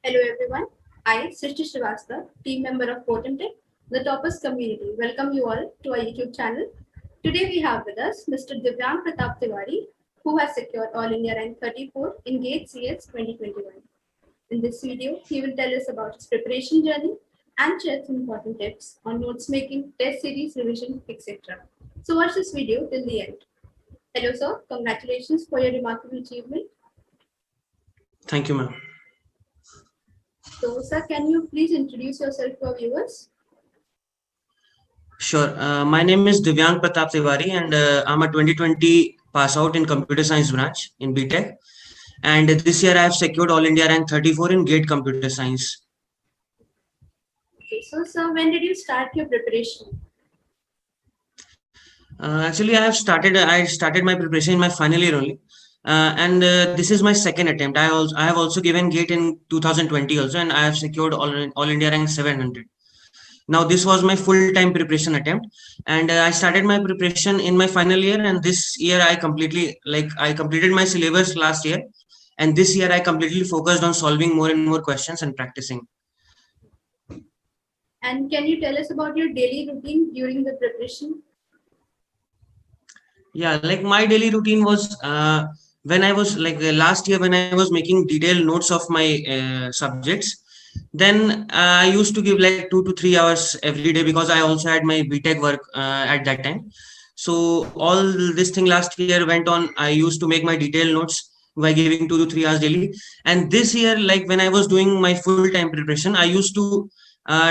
Hello everyone. I, Srishti Srivastava, team member of Potentech, the Toppers community, welcome you all to our YouTube channel. Today we have with us Mr. Divyang Pratap Tiwari, who has secured All India Rank 34 in GATE CS 2021. In this video, he will tell us about his preparation journey and share some important tips on notes making, test series, revision, etc. So watch this video till the end. Hello sir, congratulations for your remarkable achievement. Thank you, ma'am. So, sir, can you please introduce yourself to our viewers? Sure. My name is Divyang Pratap Tiwari, and I'm a 2020 pass out in computer science branch in BTech. And this year I have secured All India Rank 34 in GATE Computer Science. Okay, so, sir, when did you start your preparation? Actually, I started my preparation in my final year only. And this is my second attempt. I have also given GATE in 2020 also, and I have secured All India Rank 700. Now this was my full-time preparation attempt, and I started my preparation in my final year, and this year I completed my syllabus last year, and this year I completely focused on solving more and more questions and practicing. And can you tell us about your daily routine during the preparation? Yeah, like my daily routine was when I was last year when I was making detailed notes of my subjects, then I used to give like 2 to 3 hours every day because I also had my BTech work at that time. So all this thing last year went on. I used to make my detailed notes by giving 2 to 3 hours daily. And this year, like when I was doing my full time preparation, I used to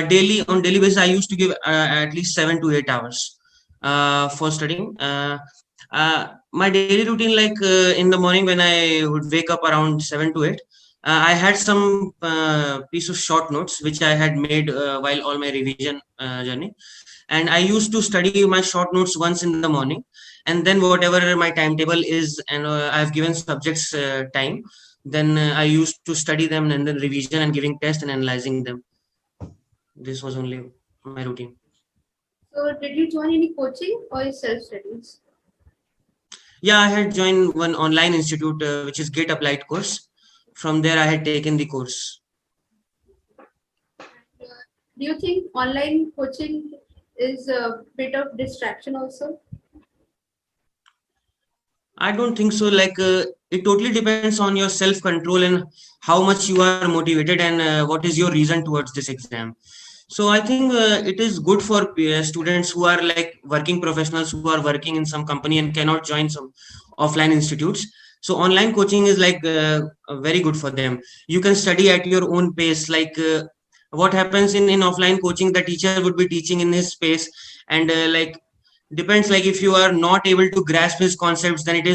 daily basis I used to give at least 7 to 8 hours for studying. My daily routine, in the morning when I would wake up around 7 to 8. I had some piece of short notes which I had made while all my revision journey, and I used to study my short notes once in the morning, and then whatever my timetable is, and I've given subjects time, then I used to study them and then revision and giving test and analyzing them. This was only my routine. So, did you join any coaching or self-studies? Yeah, I had joined one online institute which is GATE Applied course. From there, I had taken the course. Do you think online coaching is a bit of distraction also? I don't think so. It totally depends on your self control and how much you are motivated and what is your reason towards this exam. So I think it is good for students who are like working professionals who are working in some company and cannot join some offline institutes. So online coaching is very good for them. You can study at your own pace. What happens in offline coaching, the teacher would be teaching in his space, and depends, like if you are not able to grasp his concepts, then it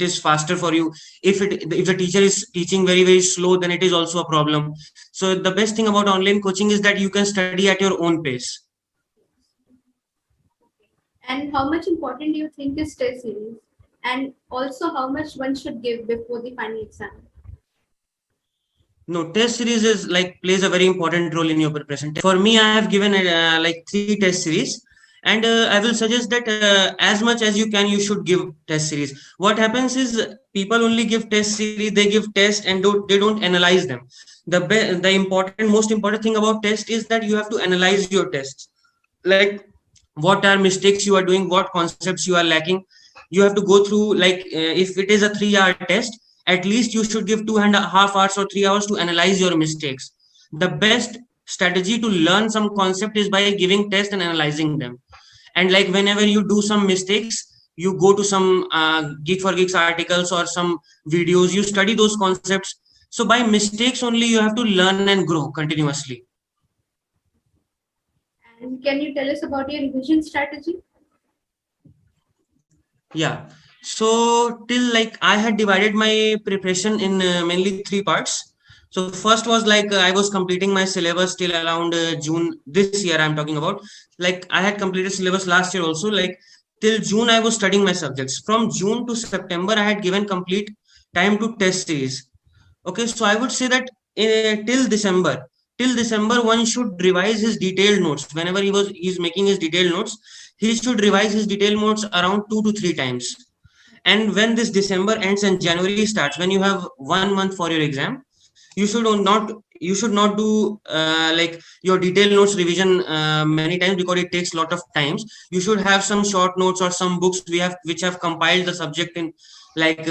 is faster for you. If the teacher is teaching very slow, then it is also a problem. So the best thing about online coaching is that you can study at your own pace. And how much important do you think is test series? And also how much one should give before the final exam? No, test series is plays a very important role in your preparation. For me, I have given 3 test series, and I will suggest that as much as you can, you should give test series. What happens is people only give test series, they give test and they don't analyze them. The most important thing about test is that you have to analyze your tests. Like what are mistakes you are doing, what concepts you are lacking. You have to go through, if it is a 3-hour test, at least you should give 2.5 hours or 3 hours to analyze your mistakes. The best strategy to learn some concept is by giving test and analyzing them. And like whenever you do some mistakes, you go to some Geek for Geeks articles or some videos, you study those concepts. So by mistakes only you have to learn and grow continuously. And can you tell us about your revision strategy? Yeah. So till I had divided my preparation in mainly 3 parts. So first was I was completing my syllabus till around June this year. I'm talking about, I had completed syllabus last year also. Till June I was studying my subjects. From June to September I had given complete time to test series. Okay, so I would say that till December one should revise his detailed notes. Whenever he's making his detailed notes, he should revise his detailed notes around 2 to 3 times. And when this December ends and January starts, when you have 1 month for your exam, You should not do like your detailed notes revision many times, because it takes a lot of times. You should have some short notes or some books which have compiled the subject in like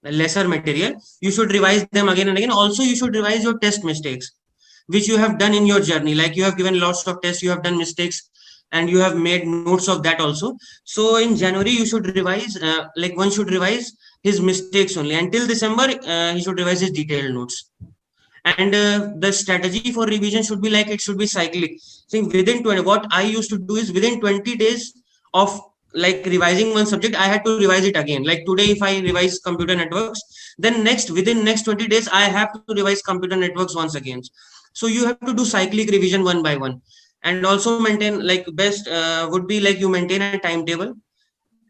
lesser material. You should revise them again and again. Also, you should revise your test mistakes which you have done in your journey. Like you have given lots of tests, you have done mistakes, and you have made notes of that also. So in January you should revise, like one should revise his mistakes only. Until December he should revise his detailed notes. And the strategy for revision should be like, it should be cyclic. So within 20, what I used to do is within 20 days of like revising one subject, I had to revise it again. Like today if I revise computer networks, then within next 20 days I have to revise computer networks once again. So you have to do cyclic revision one by one. And also maintain, like best would be like you maintain a timetable,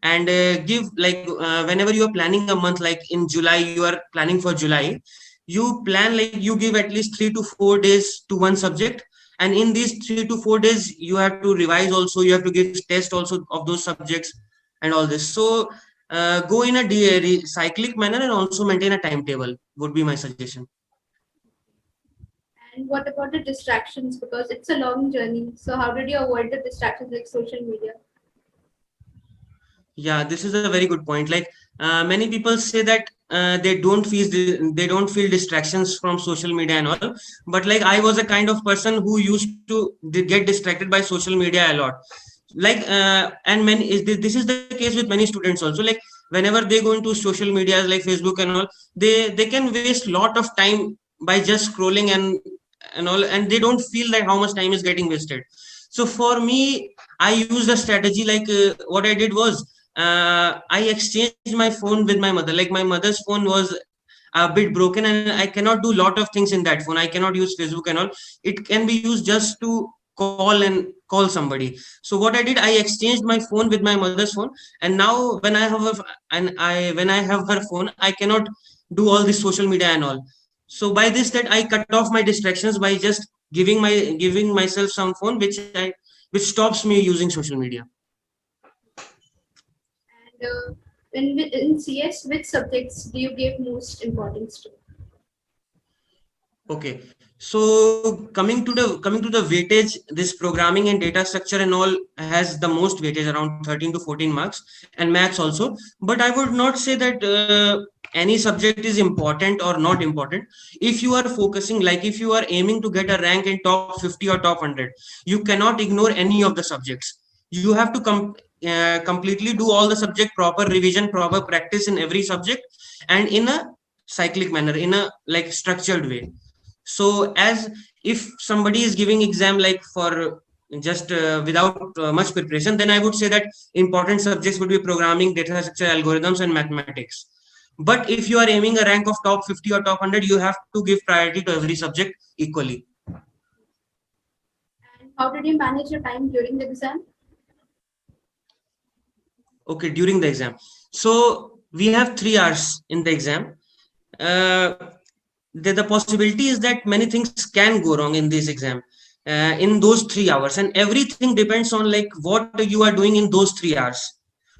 and give like whenever you are planning a month, like in July you are planning for July, you plan like you give at least 3 to 4 days to one subject. And in these 3 to 4 days you have to revise also, you have to give test also of those subjects and all this. So go in a cyclic manner, and also maintain a timetable would be my suggestion. And what about the distractions? Because it's a long journey. So how did you avoid the distractions like social media? Yeah, this is a very good point. Like many people say that they don't feel distractions from social media and all. But like I was a kind of person who used to get distracted by social media a lot. Like and many this is the case with many students also. Like whenever they go into social media like Facebook and all, they can waste lot of time by just scrolling and all, and they don't feel like how much time is getting wasted. So for me, I used a strategy. Like what I did was, I exchanged my phone with my mother. Like my mother's phone was a bit broken, and I cannot do a lot of things in that phone. I cannot use Facebook and all. It can be used just to call somebody. So what I did, I exchanged my phone with my mother's phone. And now when I have her phone, I cannot do all this social media and all. So by this, that I cut off my distractions by just giving myself some phone which stops me using social media. And in CS, which subjects do you give most importance to? Okay, so coming to the weightage, this programming and data structure and all has the most weightage, around 13 to 14 marks, and maths also. But I would not say that any subject is important or not important. If you are focusing, like if you are aiming to get a rank in top 50 or top 100, you cannot ignore any of the subjects. You have to completely do all the subject, proper revision, proper practice in every subject, and in a cyclic manner, in a like structured way. So as if somebody is giving exam like for just without much preparation, then I would say that important subjects would be programming, data structure, algorithms, and mathematics. But if you are aiming a rank of top 50 or top 100, you have to give priority to every subject equally. And how did you manage your time during the exam? Okay, during the exam. So we have 3 hours in the exam. The possibility is that many things can go wrong in this exam in those 3 hours, and everything depends on like what you are doing in those 3 hours.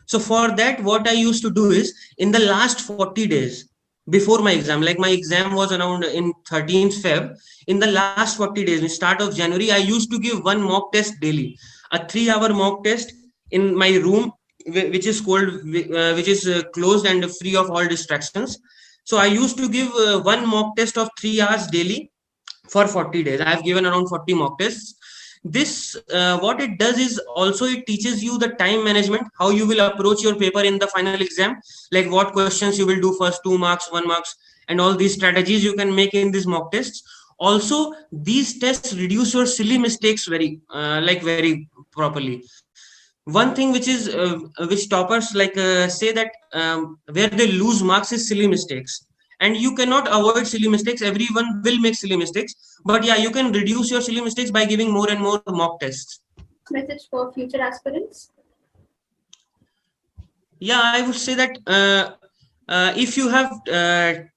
So for that, what I used to do is, in the last 40 days before my exam, like my exam was around in 13th Feb, in the last 40 days, in start of January, I used to give one mock test daily, a 3-hour mock test in my room, which is closed and free of all distractions. So I used to give one mock test of 3 hours daily for 40 days. I have given around 40 mock tests. This what it does is also it teaches you the time management, how you will approach your paper in the final exam, like what questions you will do first, 2 marks, 1 marks, and all these strategies you can make in these mock tests. Also, these tests reduce your silly mistakes very properly. One thing which toppers say that where they lose marks is silly mistakes, and you cannot avoid silly mistakes. Everyone will make silly mistakes, but yeah, you can reduce your silly mistakes by giving more and more mock tests. Message for future aspirants? Yeah, I would say that if you have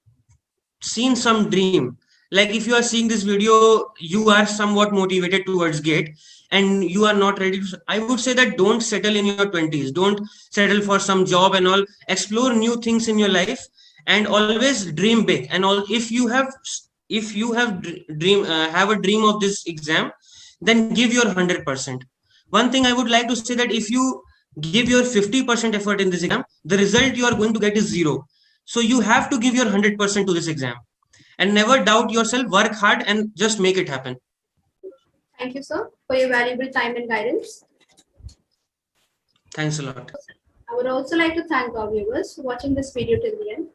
seen some dream, like if you are seeing this video, you are somewhat motivated towards GATE, and you are not ready to, I would say that don't settle in your 20s. Don't settle for some job and all. Explore new things in your life, and always dream big. And all, if you have if you have have a dream of this exam, then give your 100%. One thing I would like to say that if you give your 50% effort in this exam, the result you are going to get is 0. So you have to give your 100% to this exam, and never doubt yourself. Work hard and just make it happen. Thank you, sir, for your valuable time and guidance. Thanks a lot. I would also like to thank our viewers for watching this video till the end.